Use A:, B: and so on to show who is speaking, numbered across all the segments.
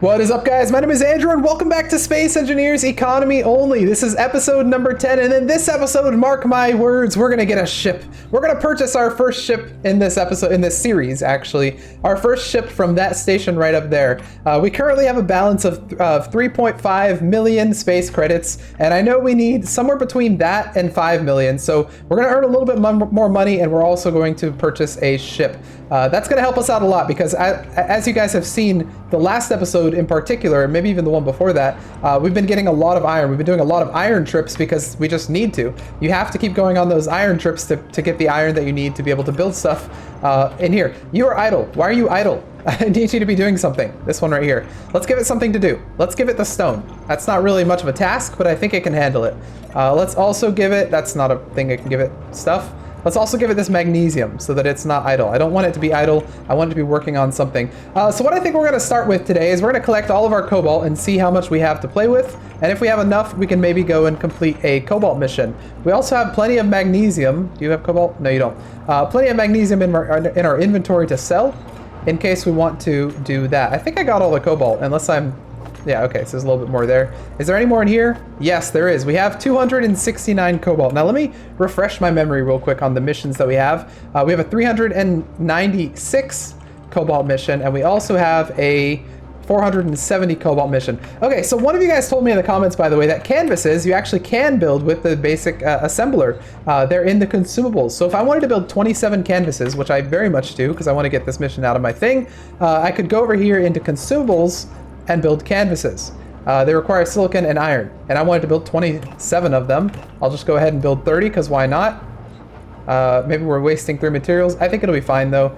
A: What is up, guys? My name is Andrew and welcome back to Space Engineers Economy Only. This is episode number 10, and in this episode, mark my words, we're gonna get a ship. We're gonna purchase our first ship in this episode, in this series actually. Our first ship from that station right up there. We currently have a balance of 3.5 million space credits, and I know we need somewhere between that and 5 million, so we're gonna earn a little bit more money, and we're also going to purchase a ship. That's gonna help us out a lot because as you guys have seen, the last episode in particular, and maybe even the one before that, we've been getting a lot of iron. We've been doing a lot of iron trips because we just need to. You have to keep going on those iron trips to get the iron that you need to be able to build stuff in here. You are idle. Why are you idle? I need you to be doing something. This one right here. Let's give it something to do. Let's give it the stone. That's not really much of a task, but I think it can handle it. Let's also give it, that's not a thing it can give it stuff. Let's also give it this magnesium so that it's not idle. I don't want it to be idle. I want it to be working on something. So what I think we're going to start with today is we're going to collect all of our cobalt and see how much we have to play with. And if we have enough, we can maybe go and complete a cobalt mission. We also have plenty of magnesium. Do you have cobalt? No, you don't. Plenty of magnesium in our inventory to sell in case we want to do that. I think I got all the cobalt unless I'm... Yeah, okay, so there's a little bit more there. Is there any more in here? Yes, there is. We have 269 cobalt. Now let me refresh my memory real quick on the missions that we have. We have a 396 cobalt mission, and we also have a 470 cobalt mission. Okay, so one of you guys told me in the comments, by the way, that canvases you actually can build with the basic assembler. They're in the consumables. So if I wanted to build 27 canvases, which I very much do because I want to get this mission out of my thing, I could go over here into consumables and build canvases. They require silicon and iron, and I wanted to build 27 of them. I'll just go ahead and build 30 because why not? Maybe we're wasting 3 materials. I think it'll be fine though.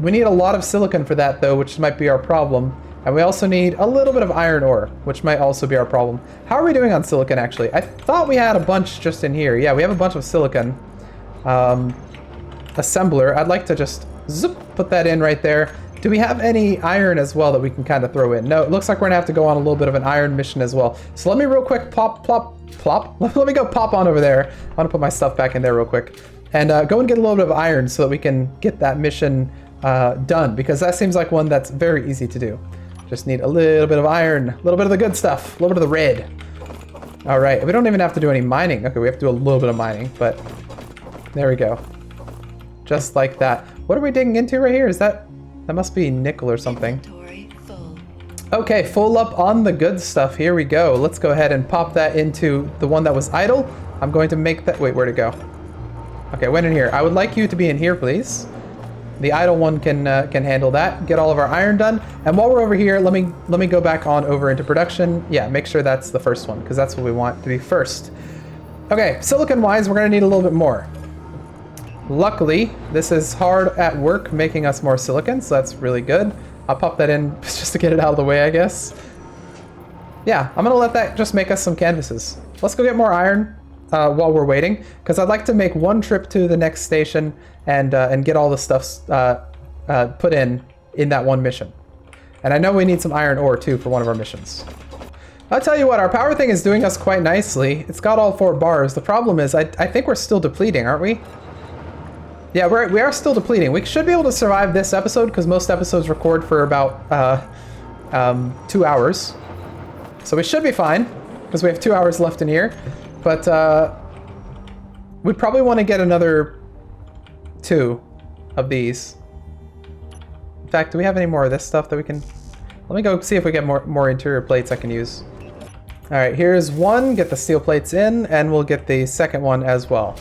A: We need a lot of silicon for that though, which might be our problem. And we also need a little bit of iron ore, which might also be our problem. How are we doing on silicon actually? I thought we had a bunch just in here. Yeah, we have a bunch of silicon. Assembler, I'd like to just zip, put that in right there. Do we have any iron as well that we can kind of throw in? No, it looks like we're gonna have to go on a little bit of an iron mission as well. So let me real quick plop. Let me go pop on over there. I want to put my stuff back in there real quick. And go and get a little bit of iron so that we can get that mission done, because that seems like one that's very easy to do. Just need a little bit of iron, a little bit of the good stuff, a little bit of the red. All right, we don't even have to do any mining. Okay, we have to do a little bit of mining, but there we go. Just like that. What are we digging into right here? Is that must be nickel or something. Okay, full up on the good stuff. Here we go. Let's go ahead and pop that into the one that was idle. I'm going to make that... Wait, where'd it go? Okay, went in here. I would like you to be in here, please. The idle one can handle that. Get all of our iron done. And while we're over here, let me go back on over into production. Yeah, make sure that's the first one, because that's what we want to be first. Okay, silicon-wise, we're going to need a little bit more. Luckily, this is hard at work making us more silicon, so that's really good. I'll pop that in just to get it out of the way, I guess. Yeah, I'm gonna let that just make us some canvases. Let's go get more iron while we're waiting, because I'd like to make one trip to the next station and get all the stuff put in that one mission. And I know we need some iron ore too for one of our missions. I'll tell you what, our power thing is doing us quite nicely. It's got all 4 bars. The problem is I think we're still depleting, aren't we? Yeah, we are still depleting. We should be able to survive this episode because most episodes record for about 2 hours. So we should be fine because we have 2 hours left in here. But we probably want to get another 2 of these. In fact, do we have any more of this stuff that we can... Let me go see if we get more interior plates I can use. All right, here's one. Get the steel plates in, and we'll get the second one as well.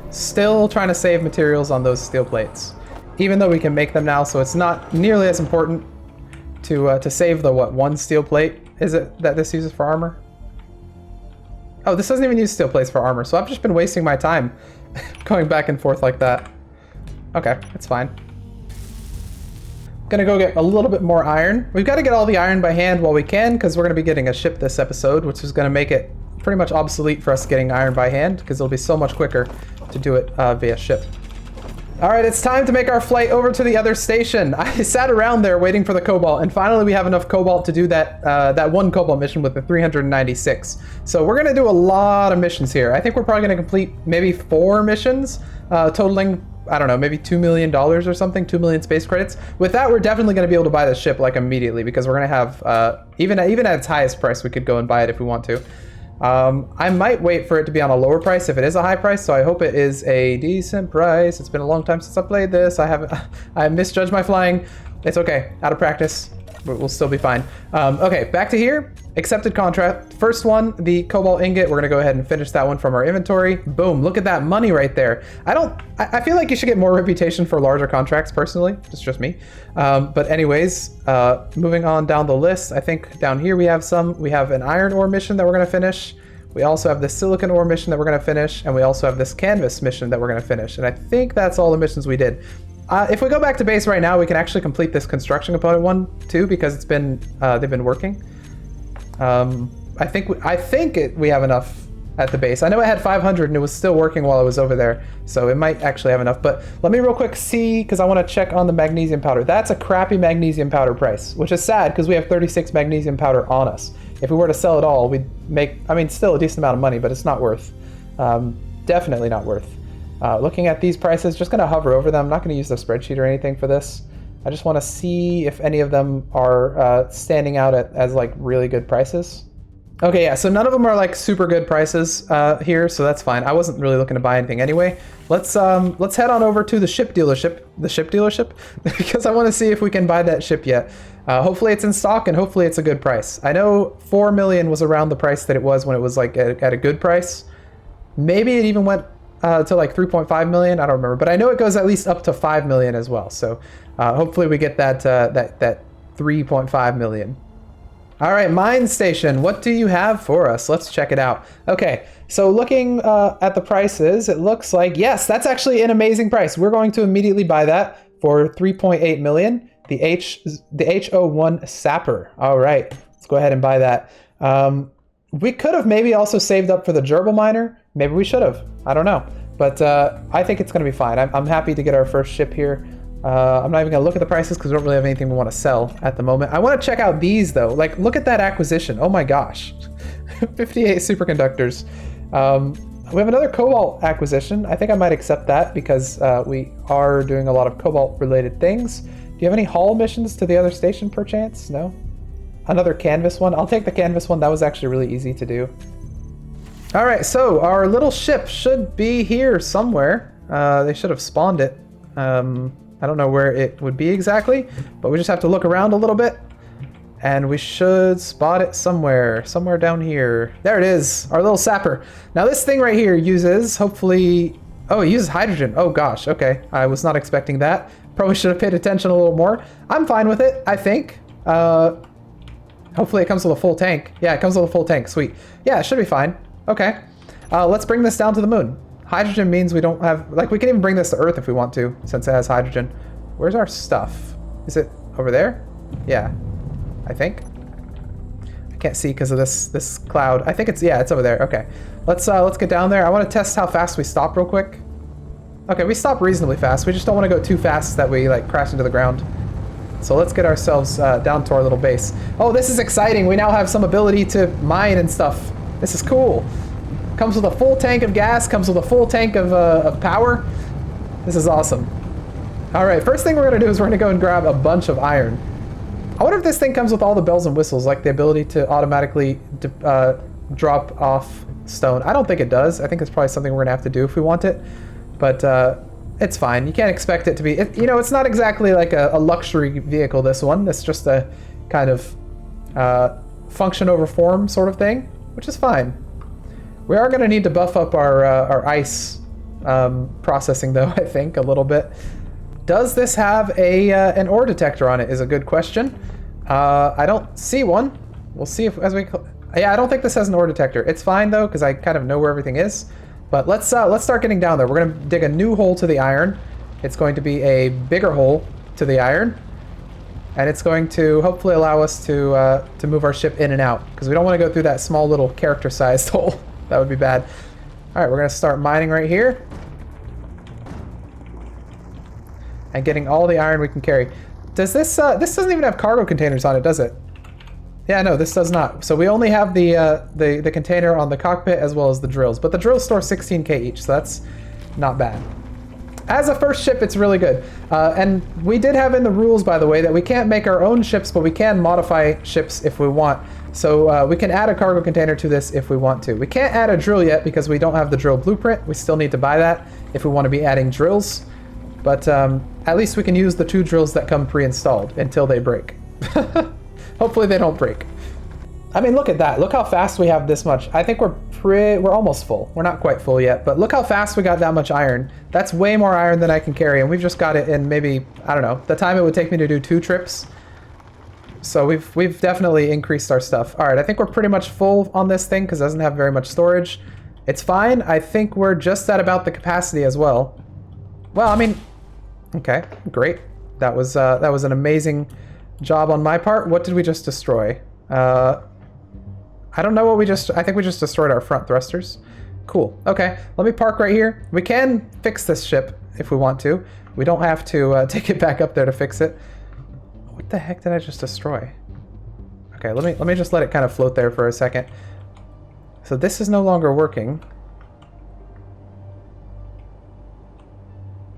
A: Still trying to save materials on those steel plates, even though we can make them now, so it's not nearly as important to save the one steel plate is it that this uses for armor. Oh, this doesn't even use steel plates for armor, so I've just been wasting my time going back and forth like that. Okay, it's fine. Gonna go get a little bit more iron. We've got to get all the iron by hand while we can, because we're gonna be getting a ship this episode, which is gonna make it pretty much obsolete for us getting iron by hand, because it'll be so much quicker to do it via ship. All right, it's time to make our flight over to the other station. I sat around there waiting for the cobalt, and finally we have enough cobalt to do that one cobalt mission with the 396. So we're gonna do a lot of missions here. I think we're probably gonna complete maybe 4 missions, totaling I don't know, maybe $2 million or something, 2 million space credits. With that, we're definitely going to be able to buy the ship like immediately, because we're going to have, even at its highest price, we could go and buy it if we want to. I might wait for it to be on a lower price if it is a high price, so I hope it is a decent price. It's been a long time since I played this. I misjudged my flying. It's okay, out of practice. We'll still be fine. Okay, back to here. Accepted contract. First one, the cobalt ingot. We're gonna go ahead and finish that one from our inventory. Boom, look at that money right there. I feel like you should get more reputation for larger contracts personally. It's just me. But anyways, moving on down the list, I think down here we have an iron ore mission that we're gonna finish. We also have the silicon ore mission that we're gonna finish, and we also have this canvas mission that we're gonna finish. And I think that's all the missions we did. If we go back to base right now, we can actually complete this construction component one too, because it's been they've been working. I think we have enough at the base. I know it had 500 and it was still working while I was over there, so it might actually have enough. But let me real quick see, because I want to check on the magnesium powder. That's a crappy magnesium powder price, which is sad because we have 36 magnesium powder on us. If we were to sell it all, we'd make, I mean, still a decent amount of money, but it's not worth. Definitely not worth. Looking at these prices, just going to hover over them. I'm not going to use the spreadsheet or anything for this. I just want to see if any of them are standing out as like really good prices. Okay, yeah, so none of them are like super good prices here, so that's fine. I wasn't really looking to buy anything anyway. Let's head on over to the ship dealership, because I want to see if we can buy that ship yet. Hopefully it's in stock and hopefully it's a good price. I know 4 million was around the price that it was when it was like at a good price. Maybe it even went to like 3.5 million. I don't remember, but I know it goes at least up to 5 million as well. So hopefully we get that 3.5 million. All right, mine station, what do you have for us? Let's check it out. Okay, so looking at the prices, it looks like, yes, that's actually an amazing price. We're going to immediately buy that for 3.8 million. The HO1 Sapper. All right, let's go ahead and buy that. We could have maybe also saved up for the gerbil miner. Maybe we should have. I don't know. But I think it's going to be fine. I'm happy to get our first ship here. I'm not even going to look at the prices because we don't really have anything we want to sell at the moment. I want to check out these, though. Like, look at that acquisition. Oh, my gosh. 58 superconductors. We have another cobalt acquisition. I think I might accept that because we are doing a lot of cobalt-related things. Do you have any haul missions to the other station, perchance? No? Another canvas one? I'll take the canvas one. That was actually really easy to do. All right, so our little ship should be here somewhere. They should have spawned it. I don't know where it would be exactly, but we just have to look around a little bit and we should spot it somewhere down here. There it is, our little sapper. Now this thing right here uses, hopefully, oh, it uses hydrogen. Oh gosh, okay. I was not expecting that. Probably should have paid attention a little more. I'm fine with it, I think. Hopefully it comes with a full tank. Yeah, it comes with a full tank, sweet. Yeah, it should be fine. Okay, let's bring this down to the moon. Hydrogen means we don't have, like, we can even bring this to Earth if we want to, since it has hydrogen. Where's our stuff? Is it over there? Yeah, I think. I can't see because of this cloud. I think it's, yeah, it's over there. Okay, let's get down there. I want to test how fast we stop real quick. Okay, we stop reasonably fast. We just don't want to go too fast that we like crash into the ground. So let's get ourselves down to our little base. Oh, this is exciting. We now have some ability to mine and stuff. This is cool. Comes with a full tank of gas, comes with a full tank of power. This is awesome. All right, first thing we're gonna do is we're gonna go and grab a bunch of iron. I wonder if this thing comes with all the bells and whistles, like the ability to automatically drop off stone. I don't think it does. I think it's probably something we're gonna have to do if we want it, but it's fine. You can't expect it to be, you know, it's not exactly like a luxury vehicle, this one. It's just a kind of function over form sort of thing, which is fine. We are going to need to buff up our ice processing, though, I think, a little bit. Does this have an ore detector on it is a good question. I don't see one. We'll see if, as we... Yeah, I don't think this has an ore detector. It's fine, though, because I kind of know where everything is. But let's start getting down there. We're going to dig a new hole to the iron. It's going to be a bigger hole to the iron. And it's going to hopefully allow us to move our ship in and out, because we don't want to go through that small little character-sized hole. That would be bad. All right, we're going to start mining right here. And getting all the iron we can carry. Does this doesn't even have cargo containers on it, does it? Yeah, no, this does not. So we only have the container on the cockpit as well as the drills. But the drills store 16K each, so that's not bad. As a first ship, it's really good. And we did have in the rules, by the way, that we can't make our own ships, but we can modify ships if we want. So we can add a cargo container to this if we want to. We can't add a drill yet because we don't have the drill blueprint. We still need to buy that if we want to be adding drills. But at least we can use the 2 drills that come pre-installed until they break. Hopefully they don't break. I mean, look at that. Look how fast we have this much. I think we're almost full. We're not quite full yet, but look how fast we got that much iron. That's way more iron than I can carry, and we've just got it in maybe, I don't know, the time it would take me to do 2 trips. So we've definitely increased our stuff. All right, I think we're pretty much full on this thing because it doesn't have very much storage. It's fine. I think we're just at about the capacity as well. Well, I mean, okay, great. That was an amazing job on my part. What did we just destroy? I don't know what I think we just destroyed our front thrusters. Cool. Okay, let me park right here. We can fix this ship if we want to. We don't have to take it back up there to fix it. What the heck did I just destroy? Okay, let me just let it kind of float there for a second. So this is no longer working.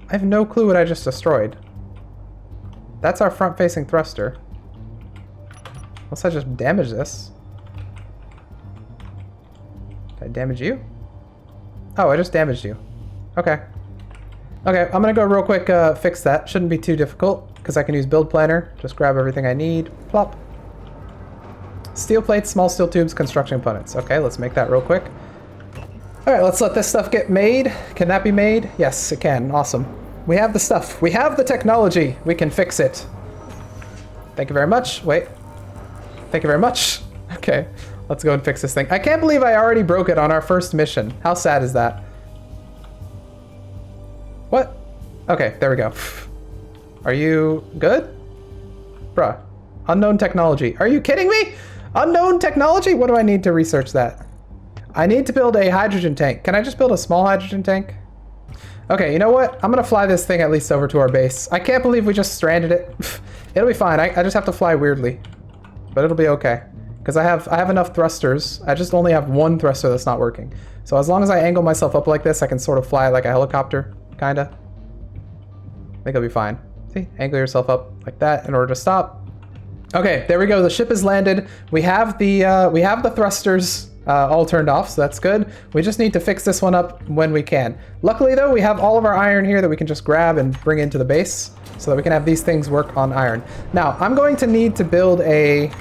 A: I have no clue what I just destroyed. That's our front-facing thruster. Unless I just damage this. Did I damage you? Oh, I just damaged you. Okay. Okay, I'm gonna go real quick fix that. Shouldn't be too difficult, because I can use build planner. Just grab everything I need. Plop. Steel plates, small steel tubes, construction components. Okay, let's make that real quick. Alright, let's let this stuff get made. Can that be made? Yes, it can. Awesome. We have the stuff. We have the technology. We can fix it. Thank you very much. Wait. Thank you very much. Okay, let's go and fix this thing. I can't believe I already broke it on our first mission. How sad is that? What? Okay, there we go. Are you good? Bruh. Unknown technology. Are you kidding me? Unknown technology? What do I need to research that? I need to build a hydrogen tank. Can I just build a small hydrogen tank? Okay, you know what? I'm gonna fly this thing at least over to our base. I can't believe we just stranded it. It'll be fine. I just have to fly weirdly. But it'll be okay. Because I have enough thrusters. I just only have 1 thruster that's not working. So as long as I angle myself up like this, I can sort of fly like a helicopter, kinda. I think it'll be fine. See? Angle yourself up like that in order to stop. Okay, there we go. The ship is landed. We have the thrusters all turned off, so that's good. We just need to fix this one up when we can. Luckily though, we have all of our iron here that we can just grab and bring into the base so that we can have these things work on iron. Now, I'm going to need to build a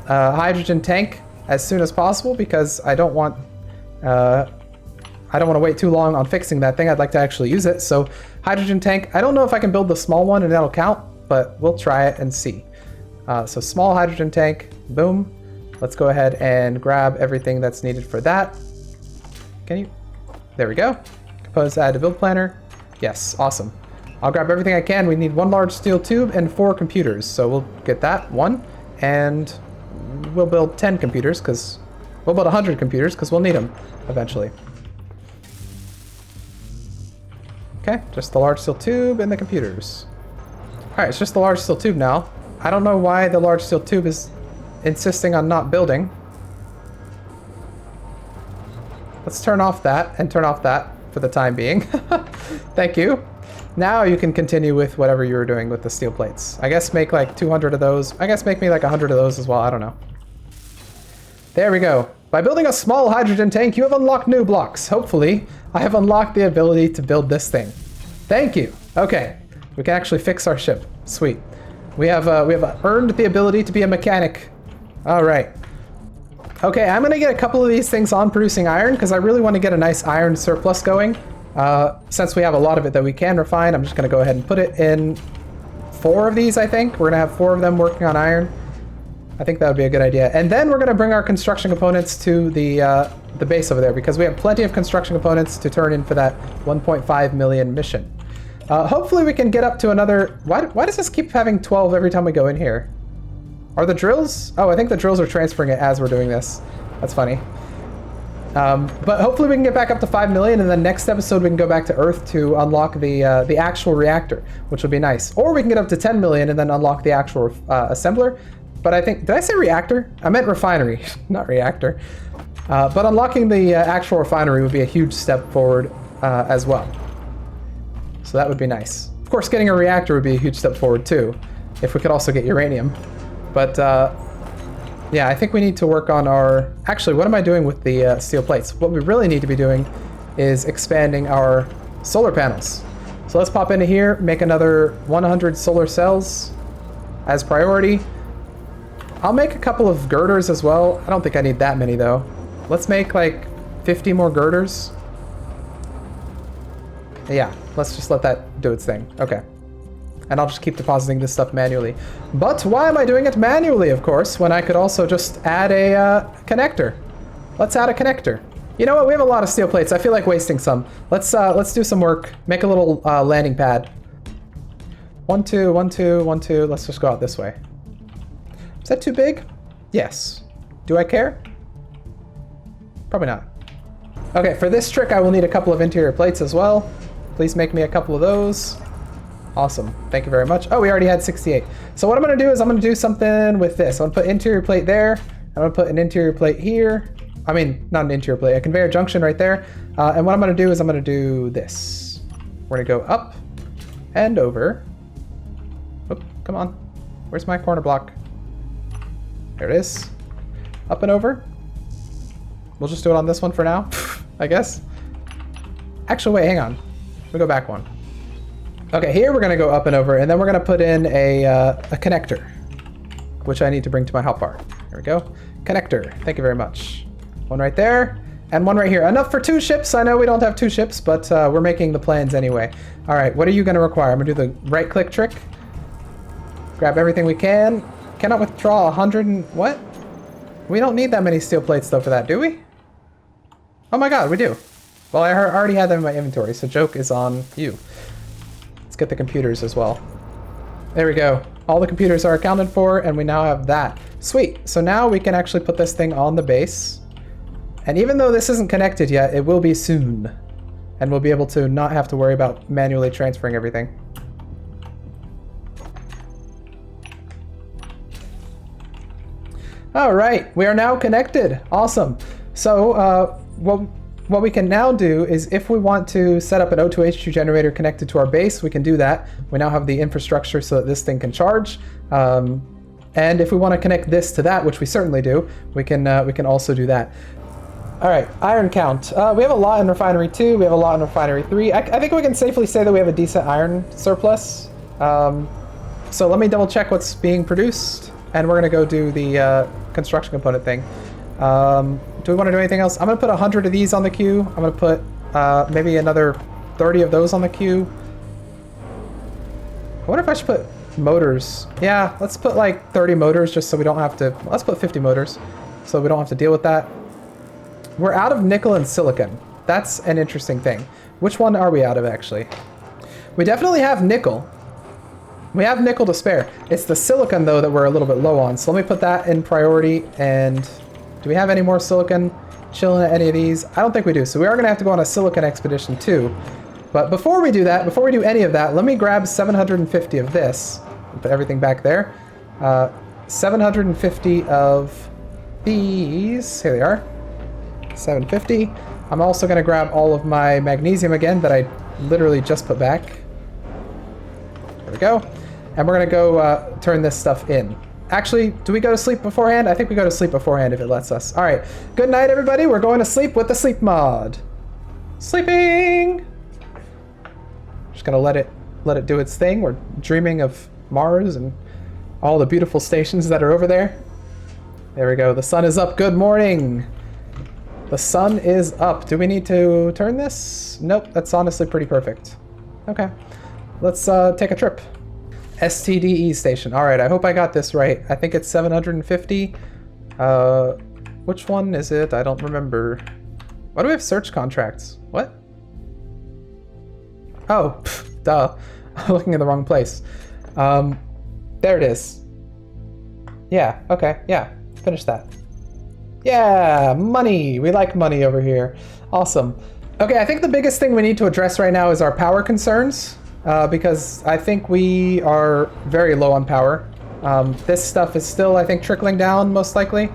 A: hydrogen tank as soon as possible because I don't want to wait too long on fixing that thing. I'd like to actually use it. So hydrogen tank, I don't know if I can build the small one and that'll count, but we'll try it and see. So small hydrogen tank, boom. Let's go ahead and grab everything that's needed for that. Can you? There we go. Compose add to build planner. Yes, awesome. I'll grab everything I can. We need 1 large steel tube and 4 computers. So we'll get that, 1. And we'll build 10 computers because we'll build 100 computers because we'll need them eventually. Okay, just the large steel tube and the computers. All right, it's just the large steel tube now. I don't know why the large steel tube is insisting on not building. Let's turn off that and turn off that for the time being. Thank you. Now you can continue with whatever you were doing with the steel plates. I guess make like 200 of those. I guess make me like 100 of those as well. I don't know. There we go. By building a small hydrogen tank, you have unlocked new blocks. Hopefully, I have unlocked the ability to build this thing. Thank you. Okay, we can actually fix our ship. Sweet. We have earned the ability to be a mechanic. All right. Okay, I'm gonna get a couple of these things on producing iron because I really want to get a nice iron surplus going. Since we have a lot of it that we can refine, I'm just gonna go ahead and put it in 4 of these, I think. We're gonna have 4 of them working on iron. I think that would be a good idea. And then we're gonna bring our construction components to the base over there because we have plenty of construction components to turn in for that 1.5 million mission. Hopefully we can get up to another... Why does this keep having 12 every time we go in here? Are the drills? Oh, I think the drills are transferring it as we're doing this. That's funny. But hopefully we can get back up to 5 million, and then next episode we can go back to Earth to unlock the actual reactor, which will be nice. Or we can get up to 10 million and then unlock the actual assembler. But I think... Did I say reactor? I meant refinery, not reactor. But unlocking the actual refinery would be a huge step forward as well. So that would be nice. Of course, getting a reactor would be a huge step forward too, if we could also get uranium. But yeah, I think we need to work on our... Actually, what am I doing with the steel plates? What we really need to be doing is expanding our solar panels. So let's pop into here, make another 100 solar cells as priority. I'll make a couple of girders as well. I don't think I need that many though. Let's make like 50 more girders. Yeah, let's just let that do its thing. Okay. And I'll just keep depositing this stuff manually. But why am I doing it manually, of course, when I could also just add a connector? Let's add a connector. You know what? We have a lot of steel plates. I feel like wasting some. Let's do some work. Make a little landing pad. 1, 2, 1, 2, 1, 2. Let's just go out this way. Is that too big? Yes. Do I care? Probably not. Okay, for this trick, I will need a couple of interior plates as well. Please make me a couple of those. Awesome. Thank you very much. Oh, we already had 68. So what I'm going to do is I'm going to do something with this. I'm going to put interior plate there. I'm going to put an interior plate here. I mean, not an interior plate, a conveyor junction right there. And what I'm going to do is I'm going to do this. We're going to go up and over. Oh, come on. Where's my corner block? There it is. Up and over. We'll just do it on this one for now, I guess. Actually, wait, hang on. We'll go back one. Okay, here we're going to go up and over, and then we're going to put in a connector, which I need to bring to my hotbar. There we go. Connector. Thank you very much. One right there, and one right here. Enough for 2 ships. I know we don't have 2 ships, but we're making the plans anyway. All right, what are you going to require? I'm going to do the right-click trick. Grab everything we can. Cannot withdraw 100 and... What? We don't need that many steel plates, though, for that, do we? Oh my god, we do. Well, I already had them in my inventory, so joke is on you. Let's get the computers as well. There we go. All the computers are accounted for, and we now have that. Sweet. So now we can actually put this thing on the base. And even though this isn't connected yet, it will be soon. And we'll be able to not have to worry about manually transferring everything. All right, we are now connected. Awesome. So what we can now do is if we want to set up an O2H2 generator connected to our base, we can do that. We now have the infrastructure so that this thing can charge. And if we want to connect this to that, which we certainly do, we can also do that. All right, iron count. We have a lot in Refinery 2. We have a lot in Refinery 3. I think we can safely say that we have a decent iron surplus. So let me double check what's being produced. And we're going to go do the construction component thing. Do we want to do anything else? I'm going to put 100 of these on the queue. I'm going to put maybe another 30 of those on the queue. I wonder if I should put motors. Yeah, let's put like 30 motors just so we don't have to... Let's put 50 motors so we don't have to deal with that. We're out of nickel and silicon. That's an interesting thing. Which one are we out of, actually? We definitely have nickel. We have nickel to spare. It's the silicon, though, that we're a little bit low on. So let me put that in priority. And do we have any more silicon chilling at any of these? I don't think we do. So we are going to have to go on a silicon expedition, too. But before we do that, before we do any of that, let me grab 750 of this. Put everything back there. 750 of these. Here they are. 750. I'm also going to grab all of my magnesium again that I literally just put back. There we go. And we're going to go turn this stuff in. Actually, do we go to sleep beforehand? I think we go to sleep beforehand if it lets us. All right. Good night, everybody. We're going to sleep with the sleep mod. Sleeping! Just going to let it do its thing. We're dreaming of Mars and all the beautiful stations that are over there. There we go. The sun is up. Good morning. The sun is up. Do we need to turn this? Nope, that's honestly pretty perfect. Okay, let's take a trip. STDE station. All right, I hope I got this right. I think it's 750. Which one is it? I don't remember. Why do we have search contracts? What? Oh, duh. I'm looking in the wrong place. There it is. Yeah, okay, yeah, finish that. Yeah, money. We like money over here. Awesome. Okay, I think the biggest thing we need to address right now is our power concerns, because I think we are very low on power. This stuff is still, I think, trickling down, most likely.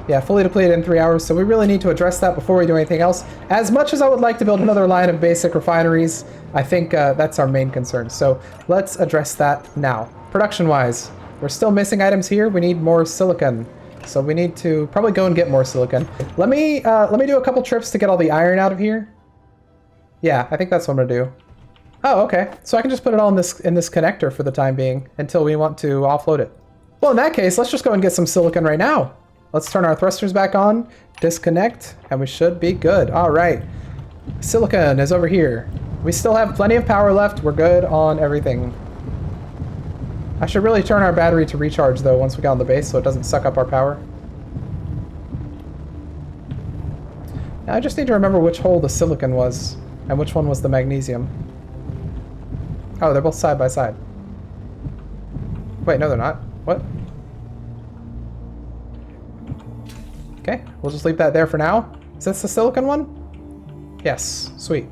A: Yeah, fully depleted in 3 hours, so we really need to address that before we do anything else. As much as I would like to build another line of basic refineries, I think that's our main concern. So let's address that now. Production-wise, we're still missing items here. We need more silicon. So we need to probably go and get more silicon. Let me do a couple trips to get all the iron out of here. Yeah, I think that's what I'm gonna do. Oh, okay. So I can just put it all in this connector for the time being until we want to offload it. Well, in that case, let's just go and get some silicon right now. Let's turn our thrusters back on, disconnect, and we should be good. All right. Silicon is over here. We still have plenty of power left. We're good on everything. I should really turn our battery to recharge, though, once we get on the base so it doesn't suck up our power. Now, I just need to remember which hole the silicon was and which one was the magnesium. Oh, they're both side by side. Wait, no, they're not. What? Okay, we'll just leave that there for now. Is this the silicon one? Yes, sweet.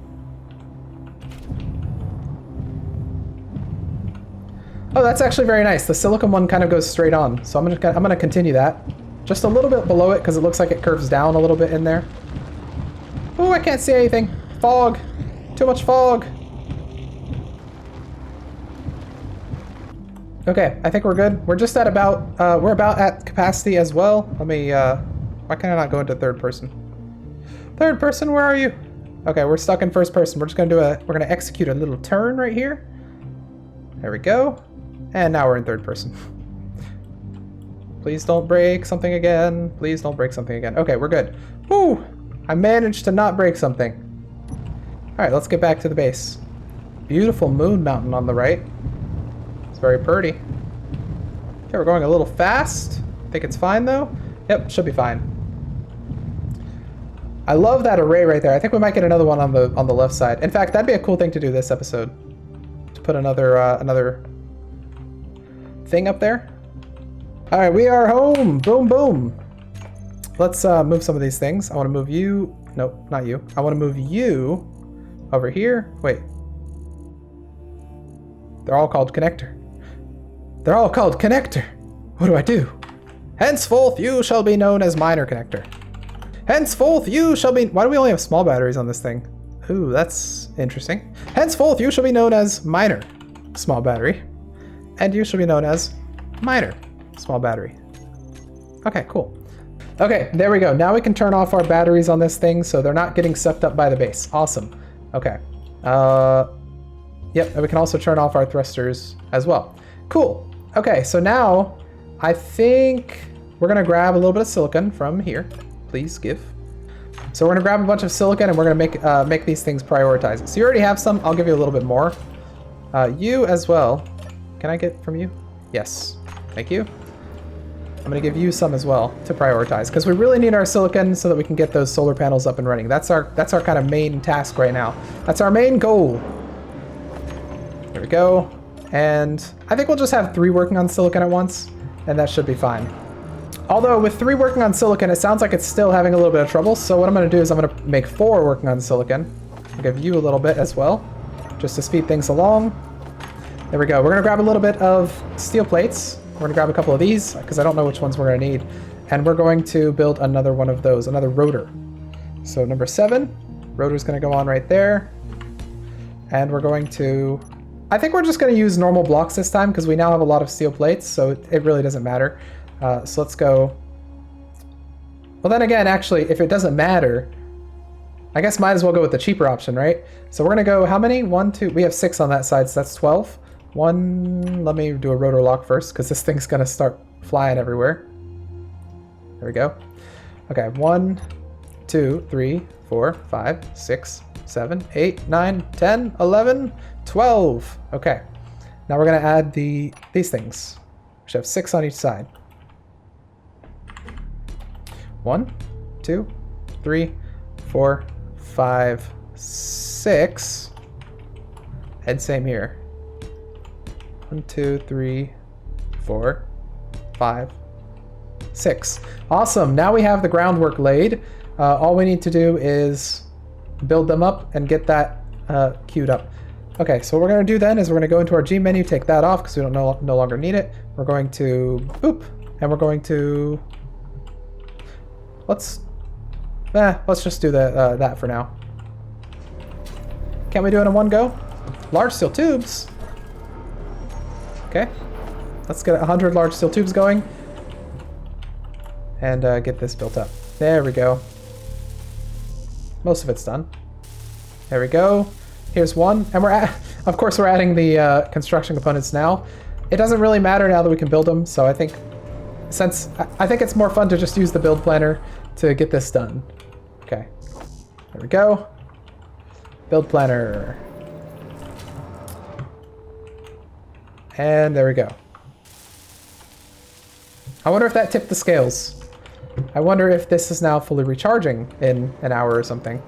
A: Oh, that's actually very nice. The silicon one kind of goes straight on, so I'm gonna continue that. Just a little bit below it because it looks like it curves down a little bit in there. Oh, I can't see anything. Fog. Too much fog. Okay, I think we're good. We're just at about we're about at capacity as well. Let me why can I not go into third person? Third person, where are you? Okay, we're stuck in first person. We're just gonna we're gonna execute a little turn right here. There we go. And now we're in third person. Please don't break something again. Please don't break something again. Okay, we're good. Woo! I managed to not break something. All right, let's get back to the base. Beautiful moon mountain on the right. It's very pretty. Okay, we're going a little fast. Think it's fine though? Yep, should be fine. I love that array right there. I think we might get another one on the left side. In fact, that'd be a cool thing to do this episode. To put another another thing up there. All right, we are home. Boom, boom. Let's move some of these things. I want to move you. Nope, not you. I want to move you over here. Wait. They're all called connector. They're all called connector. What do I do? Henceforth, you shall be known as minor connector. Henceforth, you shall be... Why do we only have small batteries on this thing? Ooh, that's interesting. Henceforth, you shall be known as minor small battery. And you shall be known as minor small battery. Okay, cool. Okay, there we go. Now we can turn off our batteries on this thing so they're not getting sucked up by the base. Awesome. Okay. Yep, and we can also turn off our thrusters as well. Cool. Okay, so now I think we're going to grab a little bit of silicon from here. Please give. So we're going to grab a bunch of silicon and we're going to make these things prioritize. So you already have some. I'll give you a little bit more. You as well. Can I get from you? Yes. Thank you. I'm going to give you some as well to prioritize because we really need our silicon so that we can get those solar panels up and running. That's our kind of main task right now. That's our main goal. There we go. And I think we'll just have 3 working on silicon at once and that should be fine. Although with 3 working on silicon, it sounds like it's still having a little bit of trouble. So what I'm going to do is I'm going to make 4 working on silicon. I'll give you a little bit as well, just to speed things along. There we go. We're going to grab a little bit of steel plates. We're going to grab a couple of these because I don't know which ones we're going to need. And we're going to build another one of those, another rotor. So number 7, rotor's going to go on right there. And we're going to... I think we're just going to use normal blocks this time because we now have a lot of steel plates, so it really doesn't matter. So let's go... Well, then again, actually, if it doesn't matter, I guess might as well go with the cheaper option, right? So we're going to go, how many? 1, 2, we have 6 on that side, so that's 12. 1, let me do a rotor lock first, because this thing's going to start flying everywhere. There we go. Okay, 1, 2, 3, 4, 5, 6, 7, 8, 9, 10, 11, 12. Okay, now we're going to add these things. We should have 6 on each side. 1, 2, 3, 4, 5, 6. And same here. 1, 2, 3, 4, 5, 6. Awesome. Now we have the groundwork laid. All we need to do is build them up and get that queued up. Okay, so what we're going to do then is we're going to go into our G menu, take that off because we don't no longer need it. We're going to boop, and we're going to let's just do that for now. Can't we do it in one go? Large steel tubes. Okay. Let's get 100 large steel tubes going. And get this built up. There we go. Most of it's done. There we go. Here's one. And of course we're adding the construction components now. It doesn't really matter now that we can build them, so I think it's more fun to just use the build planner to get this done. Okay. There we go. Build planner. And there we go. I wonder if that tipped the scales. I wonder if this is now fully recharging in an hour or something.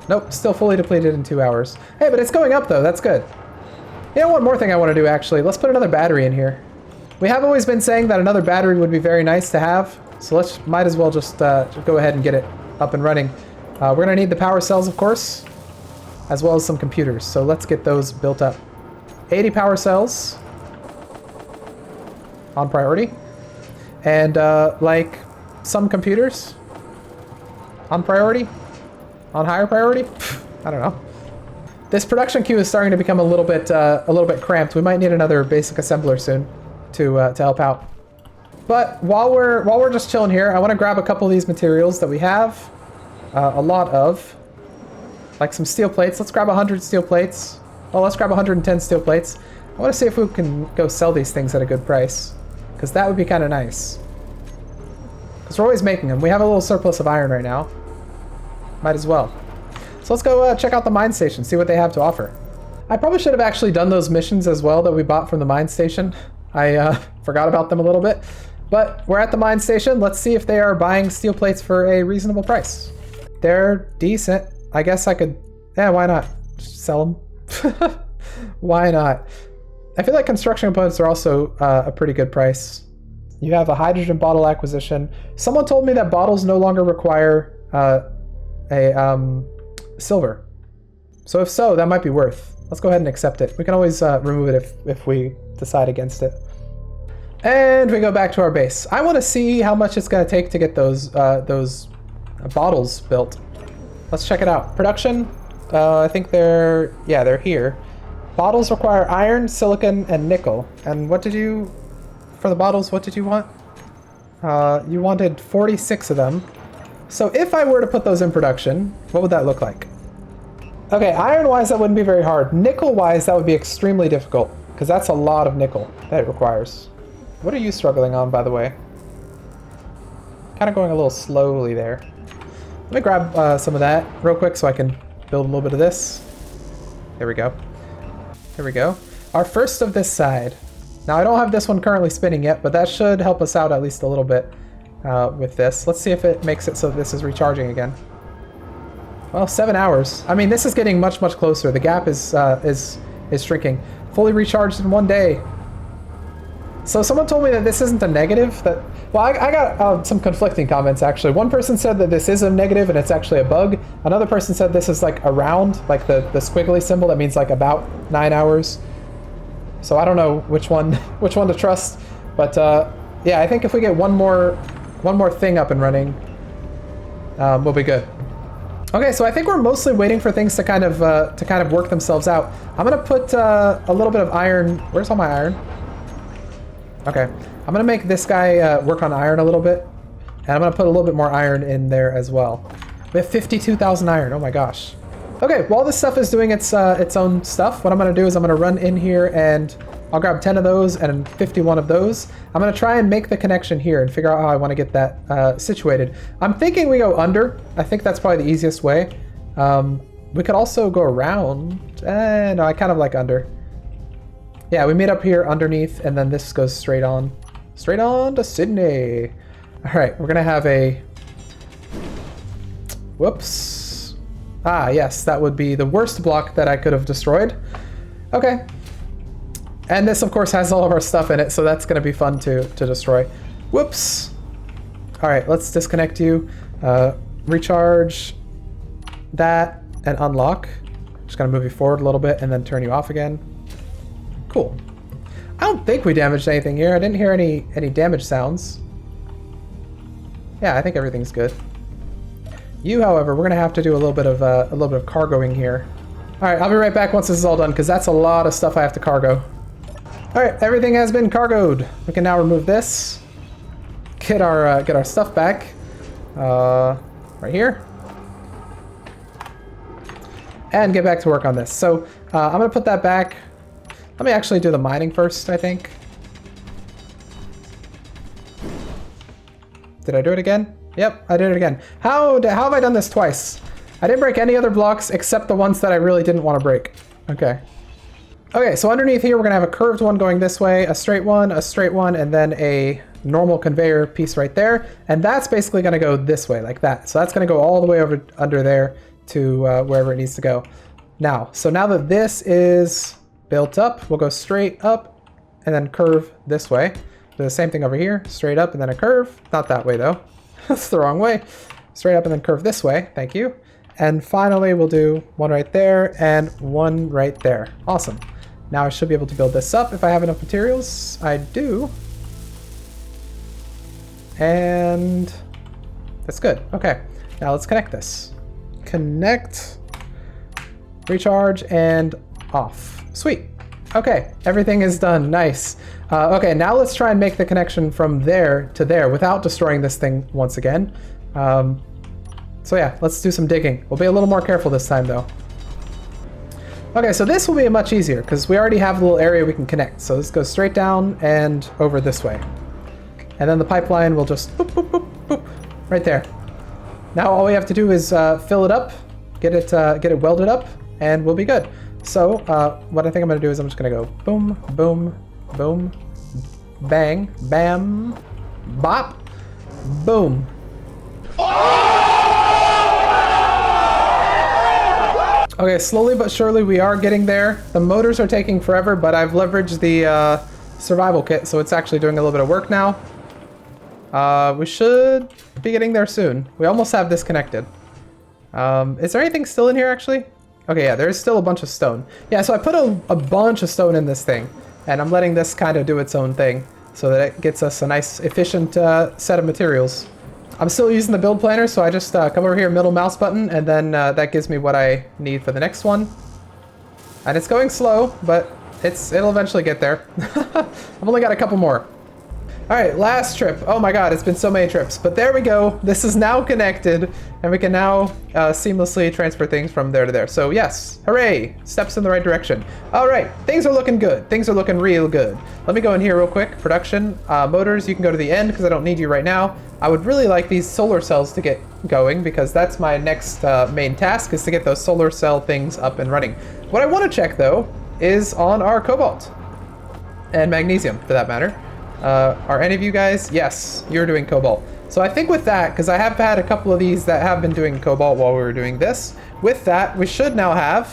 A: Nope, still fully depleted in 2 hours. Hey, but it's going up though, that's good. You know, one more thing I want to do actually. Let's put another battery in here. We have always been saying that another battery would be very nice to have, so might as well just go ahead and get it up and running. We're going to need the power cells, of course, as well as some computers, so let's get those built up. 80 power cells on priority, and like some computers on priority, on higher priority. I don't know. This production queue is starting to become a little bit cramped. We might need another basic assembler soon to help out. But while we're just chilling here, I want to grab a couple of these materials that we have, a lot of, like some steel plates. Let's grab 100 steel plates. Well, let's grab 110 steel plates. I want to see if we can go sell these things at a good price, because that would be kind of nice. Because we're always making them. We have a little surplus of iron right now. Might as well. So let's go check out the mine station, see what they have to offer. I probably should have actually done those missions as well that we bought from the mine station. I forgot about them a little bit. But we're at the mine station. Let's see if they are buying steel plates for a reasonable price. They're decent. I guess I could... Yeah, why not? Just sell them. Why not? I feel like construction components are also a pretty good price. You have a hydrogen bottle acquisition. Someone told me that bottles no longer require silver. So if so, that might be worth. Let's go ahead and accept it. We can always remove it if we decide against it. And we go back to our base. I want to see how much it's going to take to get those bottles built. Let's check it out. Production, I think they're here. Bottles require iron, silicon, and nickel. And what did you, for the bottles, what did you want? You wanted 46 of them. So if I were to put those in production, what would that look like? Okay, iron-wise, that wouldn't be very hard. Nickel-wise, that would be extremely difficult, because that's a lot of nickel that it requires. What are you struggling on, by the way? Kind of going a little slowly there. Let me grab some of that real quick so I can build a little bit of this. There we go. There we go. Our first of this side. Now, I don't have this one currently spinning yet, but that should help us out at least a little bit with this. Let's see if it makes it so this is recharging again. Well, 7 hours. I mean, this is getting much, much closer. The gap is shrinking. Fully recharged in 1 day. So someone told me that this isn't a negative. Well, I got some conflicting comments, actually. One person said that this is a negative and it's actually a bug. Another person said this is like around, like the squiggly symbol. That means like about 9 hours. So I don't know which one to trust. But yeah, I think if we get one more thing up and running, we'll be good. Okay, so I think we're mostly waiting for things to kind of work themselves out. I'm gonna put a little bit of iron. Where's all my iron? Okay, I'm gonna make this guy work on iron a little bit, and I'm gonna put a little bit more iron in there as well. We have 52,000 iron. Oh my gosh. Okay, while this stuff is doing its own stuff, what I'm gonna do is I'm gonna run in here and I'll grab 10 of those and 51 of those. I'm gonna try and make the connection here and figure out how I want to get that situated. I'm thinking we go under. I think that's probably the easiest way. We could also go around. No, I kind of like under. Yeah, we meet up here underneath, and then this goes straight on to Sydney. All right, we're gonna have a, whoops. Ah, yes, that would be the worst block that I could have destroyed. Okay. And this, of course, has all of our stuff in it, so that's gonna be fun to destroy. Whoops. All right, let's disconnect you. Recharge that and unlock. Just gonna move you forward a little bit and then turn you off again. Cool. I don't think we damaged anything here. I didn't hear any damage sounds. Yeah, I think everything's good. You, however, we're gonna have to do a little bit of cargoing here. All right, I'll be right back once this is all done, because that's a lot of stuff I have to cargo. All right, everything has been cargoed. We can now remove this. Get our stuff back. Right here. And get back to work on this. So I'm gonna put that back. Let me actually do the mining first, I think. Did I do it again? Yep, I did it again. How have I done this twice? I didn't break any other blocks except the ones that I really didn't want to break. Okay. Okay, so underneath here, we're gonna have a curved one going this way, a straight one, and then a normal conveyor piece right there. And that's basically gonna go this way, like that. So that's gonna go all the way over under there to wherever it needs to go. Now, so now that this is built up, we'll go straight up and then curve this way. Do the same thing over here, straight up and then a curve. Not that way though, that's the wrong way. Straight up and then curve this way, thank you. And finally, we'll do one right there and one right there. Awesome. Now I should be able to build this up if I have enough materials. I do. And that's good. Okay, now let's connect this. Connect, recharge, and off. Sweet. Okay, everything is done. Nice. Okay, now let's try and make the connection from there to there without destroying this thing once again. So yeah, let's do some digging. We'll be a little more careful this time though. Okay, so this will be much easier because we already have a little area we can connect. So this goes straight down and over this way. And then the pipeline will just boop, boop, boop, boop, right there. Now all we have to do is fill it up, get it welded up, and we'll be good. So what I think I'm gonna do is I'm just gonna go boom, boom, boom, bang, bam, bop, boom. Okay, slowly but surely we are getting there. The motors are taking forever, but I've leveraged the survival kit, so it's actually doing a little bit of work now. We should be getting there soon. We almost have this connected. Is there anything still in here, actually? Okay, yeah, there's still a bunch of stone. Yeah, so I put a bunch of stone in this thing, and I'm letting this kind of do its own thing so that it gets us a nice, efficient set of materials. I'm still using the build planner, so I just come over here, middle mouse button, and then that gives me what I need for the next one. And it's going slow, but it'll eventually get there. I've only got a couple more. All right, last trip. Oh my God, it's been so many trips, but there we go. This is now connected, and we can now seamlessly transfer things from there to there. So yes, hooray, steps in the right direction. All right, things are looking good. Things are looking real good. Let me go in here real quick. Production, motors, you can go to the end because I don't need you right now. I would really like these solar cells to get going because that's my next main task is to get those solar cell things up and running. What I want to check though is on our cobalt and magnesium for that matter. Are any of you guys? Yes, you're doing cobalt. So I think with that, because I have had a couple of these that have been doing cobalt while we were doing this, with that, we should now have,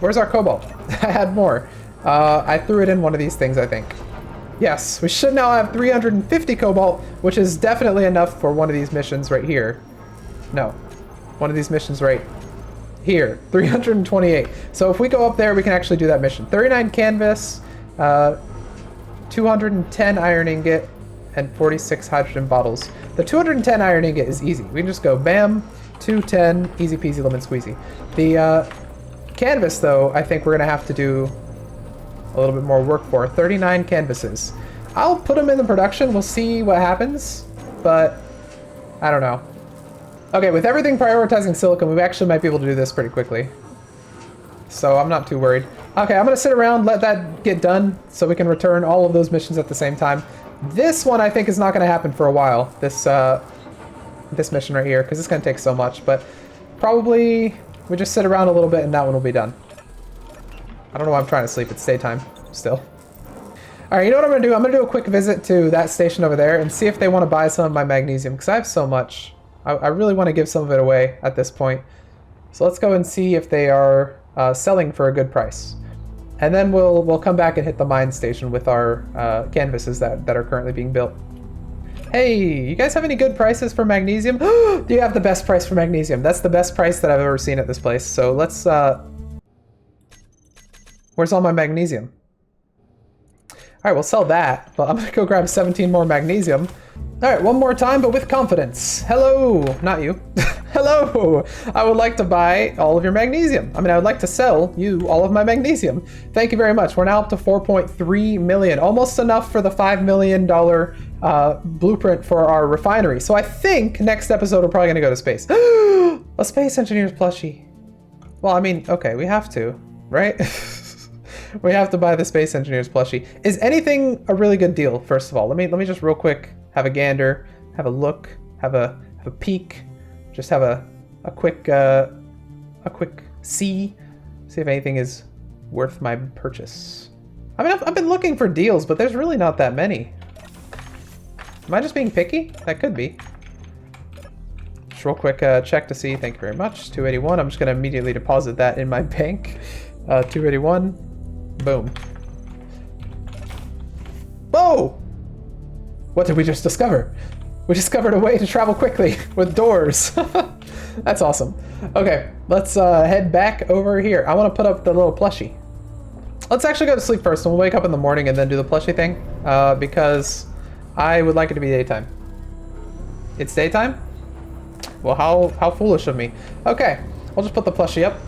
A: where's our cobalt? I had more. I threw it in one of these things, I think. Yes, we should now have 350 cobalt, which is definitely enough for one of these missions right here. No, one of these missions right here, 328. So if we go up there, we can actually do that mission. 39 canvas, 210 iron ingot, and 46 hydrogen bottles. The 210 iron ingot is easy. We can just go bam, 210, easy peasy lemon squeezy. The canvas though, I think we're gonna have to do a little bit more work for. 39 canvases. I'll put them in the production, we'll see what happens, but I don't know. Okay, with everything prioritizing silicon, we actually might be able to do this pretty quickly. So I'm not too worried. Okay, I'm gonna sit around, let that get done, so we can return all of those missions at the same time. This one I think is not gonna happen for a while, this mission right here, because it's gonna take so much, but probably we just sit around a little bit and that one will be done. I don't know why I'm trying to sleep, it's daytime still. All right, you know what I'm gonna do? I'm gonna do a quick visit to that station over there and see if they wanna buy some of my magnesium, because I have so much. I really wanna give some of it away at this point. So let's go and see if they are selling for a good price. And then we'll come back and hit the mine station with our canvases that are currently being built. Hey, you guys have any good prices for magnesium? Do you have the best price for magnesium? That's the best price that I've ever seen at this place. So let's, where's all my magnesium? right, we'll sell that, but I'm gonna go grab 17 more magnesium. All right, one more time, but with confidence. Hello, not you. Hello, I would like to buy all of your magnesium. I mean, I would like to sell you all of my magnesium. Thank you very much. We're now up to 4.3 million, almost enough for the $5 million blueprint for our refinery. So I think next episode we're probably gonna go to space. A space engineer's plushie. Well, I mean, okay, we have to, right? We have to buy the space engineer's plushie. Is anything a really good deal? First of all, let me just real quick have a gander, have a look, have a peek, just have a quick see if anything is worth my purchase. I mean, I've been looking for deals, but there's really not that many. Am I just being picky? That could be. Just real quick check to see. Thank you very much. 281. I'm just gonna immediately deposit that in my bank. 281. Boom. Whoa! What did we just discover? We discovered a way to travel quickly with doors. That's awesome. Okay, let's head back over here. I want to put up the little plushie. Let's actually go to sleep first, and we'll wake up in the morning and then do the plushie thing, because I would like it to be daytime. It's daytime? Well, how foolish of me. Okay, we'll just put the plushie up.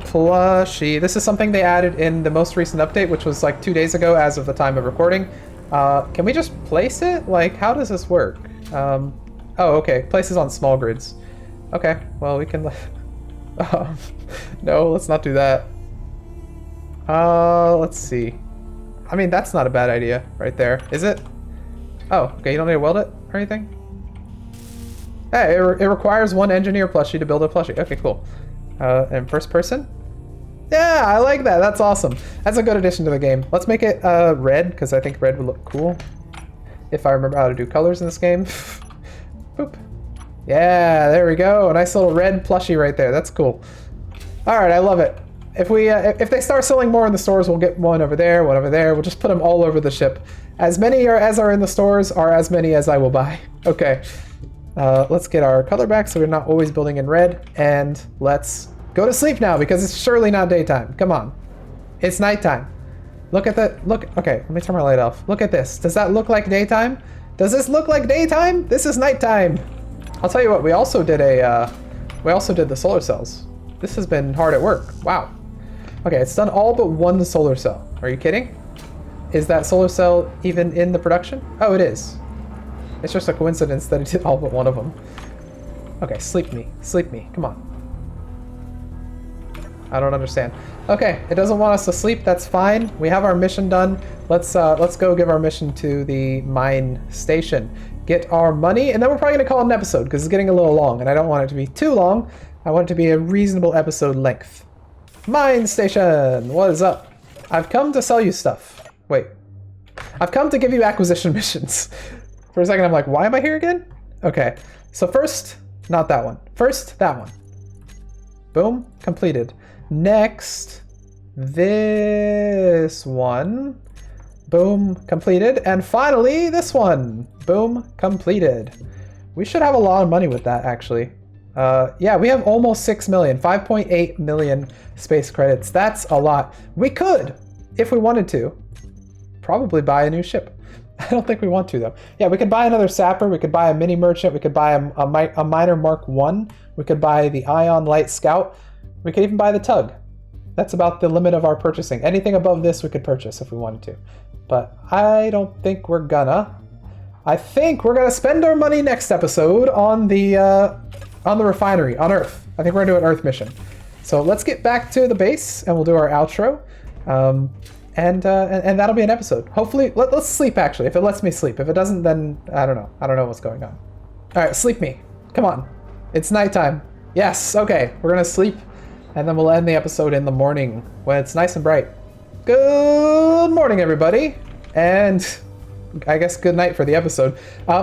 A: Plushie. This is something they added in the most recent update, which was like 2 days ago as of the time of recording. Can we just place it? Like, how does this work? Oh, okay. Places on small grids. Okay, well, we can... no, let's not do that. Let's see. I mean, that's not a bad idea right there, is it? Oh, okay, you don't need to weld it or anything? Hey, it requires one engineer plushie to build a plushie. Okay, cool. And first person? Yeah, I like that. That's awesome. That's a good addition to the game. Let's make it red, because I think red would look cool. If I remember how to do colors in this game. Boop. Yeah, there we go. A nice little red plushie right there. That's cool. All right, I love it. If they start selling more in the stores, we'll get one over there, one over there. We'll just put them all over the ship. As many as are in the stores are as many as I will buy. Okay. Let's get our color back so we're not always building in red. And let's go to sleep now, because it's surely not daytime. Come on. It's nighttime. Look at that. Look. Okay, let me turn my light off. Look at this. Does that look like daytime? Does this look like daytime? This is nighttime. I'll tell you what, we also did the solar cells. This has been hard at work. Wow. Okay, it's done all but one solar cell. Are you kidding? Is that solar cell even in the production? Oh, it is. It's just a coincidence that it did all but one of them. Okay, sleep me. Sleep me. Come on. I don't understand. Okay, it doesn't want us to sleep. That's fine. We have our mission done. Let's go give our mission to the mine station. Get our money, and then we're probably gonna call it an episode because it's getting a little long, and I don't want it to be too long. I want it to be a reasonable episode length. Mine station, what is up? I've come to sell you stuff. Wait, I've come to give you acquisition missions. For a second, I'm like, why am I here again? Okay, so first, not that one. First, that one. Boom, completed. Next, this one. Boom, completed. And finally, this one. Boom, completed. We should have a lot of money with that, actually. Yeah, we have almost 6 million, 5.8 million space credits. That's a lot. We could, if we wanted to, probably buy a new ship. I don't think we want to, though. Yeah, we could buy another sapper. We could buy a mini merchant. We could buy a miner Mark 1. We could buy the Ion Light Scout. We could even buy the tug. That's about the limit of our purchasing. Anything above this we could purchase if we wanted to. But I don't think we're gonna. I think we're gonna spend our money next episode on the refinery, on Earth. I think we're gonna do an Earth mission. So let's get back to the base and we'll do our outro. And that'll be an episode. Hopefully, let's sleep actually, if it lets me sleep. If it doesn't, then I don't know. I don't know what's going on. All right, sleep me. Come on. It's nighttime. Yes, okay. We're gonna sleep and then we'll end the episode in the morning when it's nice and bright. Good morning, everybody. And I guess good night for the episode.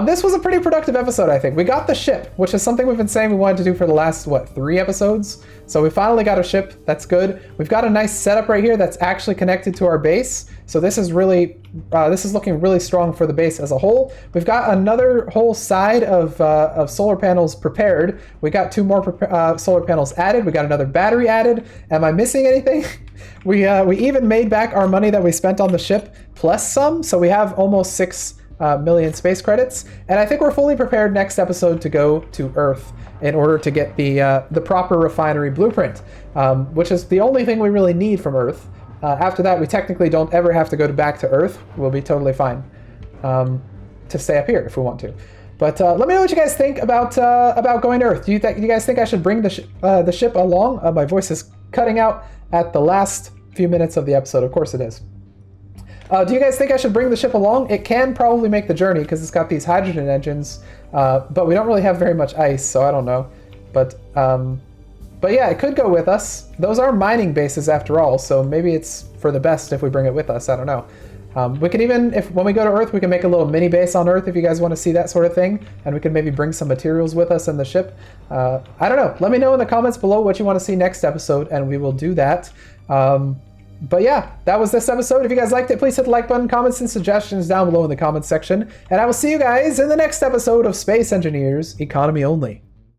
A: This was a pretty productive episode, I think. We got the ship, which is something we've been saying we wanted to do for the last, 3 episodes? So we finally got a ship. That's good. We've got a nice setup right here that's actually connected to our base. So this is really, this is looking really strong for the base as a whole. We've got another whole side of solar panels prepared. We got 2 more solar panels added. We got another battery added. Am I missing anything? We even made back our money that we spent on the ship plus some, so we have almost 6 million space credits, and I think we're fully prepared next episode to go to Earth in order to get the proper refinery blueprint, which is the only thing we really need from Earth. After that, we technically don't ever have to go back to Earth. We'll be totally fine to stay up here if we want to. But let me know what you guys think about going to Earth. Do you guys think I should bring the ship along? My voice is cutting out at the last few minutes of the episode. Of course it is. Do you guys think I should bring the ship along? It can probably make the journey because it's got these hydrogen engines, but we don't really have very much ice, so I don't know. But yeah, it could go with us. Those are mining bases after all, so maybe it's for the best if we bring it with us. I don't know. We can even, when we go to Earth, we can make a little mini base on Earth if you guys want to see that sort of thing, and we can maybe bring some materials with us in the ship. I don't know. Let me know in the comments below what you want to see next episode, and we will do that. But yeah, that was this episode. If you guys liked it, please hit the like button, comments and suggestions down below in the comments section, and I will see you guys in the next episode of Space Engineers Economy Only.